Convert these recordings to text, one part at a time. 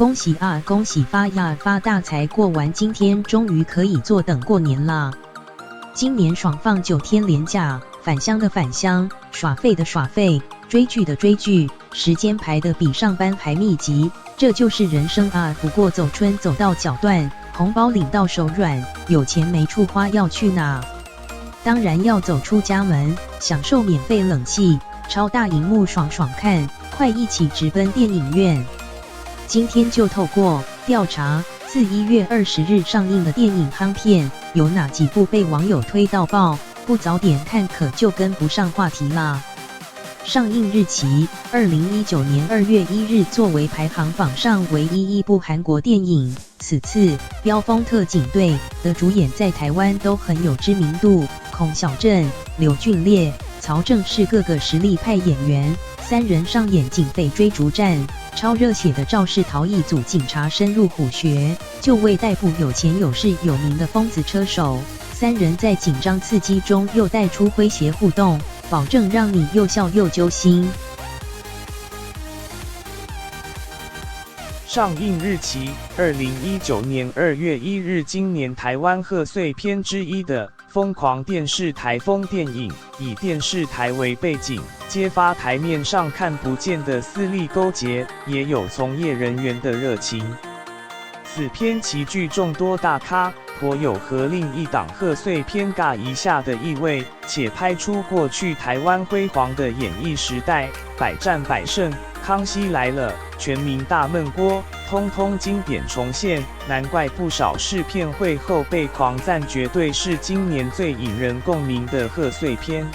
恭喜啊，恭喜发呀，发大财！过完今天，终于可以坐等过年啦。今年爽放9天连假，返乡的返乡，耍废的耍废，追剧的追剧，时间排得比上班还密集，这就是人生啊！不过走春走到脚断，红包领到手软，有钱没处花要去哪？当然要走出家门，享受免费冷气、超大荧幕爽爽看，快一起直奔电影院！今天就透过调查，自1月20日上映的电影夯片，有哪几部被网友推到爆？不早点看可就跟不上话题啦。上映日期：2019年2月1日，作为排行榜上唯一一部韩国电影。此次飙风特警队的主演在台湾都很有知名度，孔晓振、柳俊烈、曹正是各个实力派演员，三人上演警匪追逐战。超热血的肇事逃逸组警察深入虎穴，就为逮捕有钱有势有名的疯子车手。三人在紧张刺激中又带出诙谐互动，保证让你又笑又揪心。上映日期：2019年2月1日。今年台湾贺岁片之一的疯狂电视台风电影，以电视台为背景，揭发台面上看不见的私利勾结，也有从业人员的热情。此片齐聚众多大咖，颇有和另一档贺岁片尬一下的意味，且拍出过去台湾辉煌的演艺时代，百战百胜。康熙来了、全民大闷锅，通通经典重现，难怪不少试片会后被狂赞，绝对是今年最引人共鸣的贺岁片。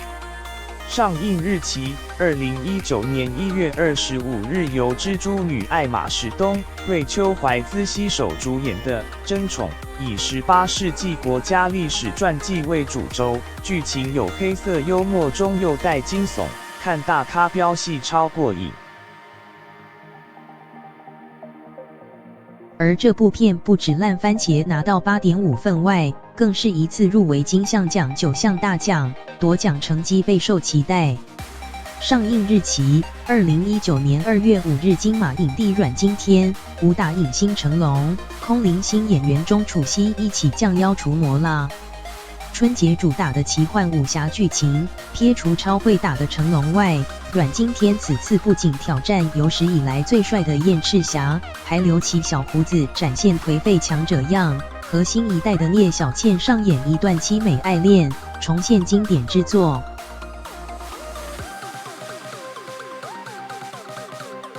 上映日期：2019年1月25日，由蜘蛛女艾玛史东、瑞秋怀兹携手主演的《争宠》，以18世纪国家历史传记为主轴，剧情有黑色幽默中又带惊悚，看大咖飙戏超过瘾。而这部片不止烂番茄拿到8.5分外，更是一次入围金像奖9项大奖，夺奖成绩备受期待。上映日期：2019年2月5日。金马影帝阮经天、武打影星成龙、空灵星演员钟楚曦一起降妖除魔啦。春节主打的奇幻武侠剧情，撇除超会打的成龙外，阮经天此次不仅挑战有史以来最帅的燕赤霞，还留起小胡子，展现颓废强者样，和新一代的聂小倩上演一段凄美爱恋，重现经典之作。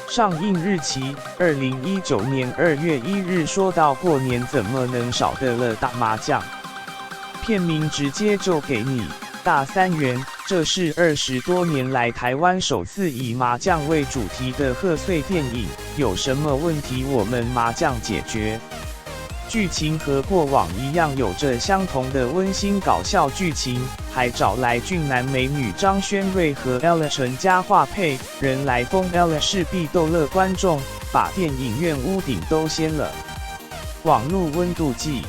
上映日期：2019年2月1日。说到过年，怎么能少得了打麻将？片名直接就给你大3元，这是20多年来台湾首次以麻将为主题的贺岁电影。有什么问题我们麻将解决。剧情和过往一样，有着相同的温馨搞笑剧情，还找来俊男美女张轩瑞和 Ella 纯家化配，人来疯 Ella 势必逗乐观众，把电影院屋顶都掀了。网络温度计。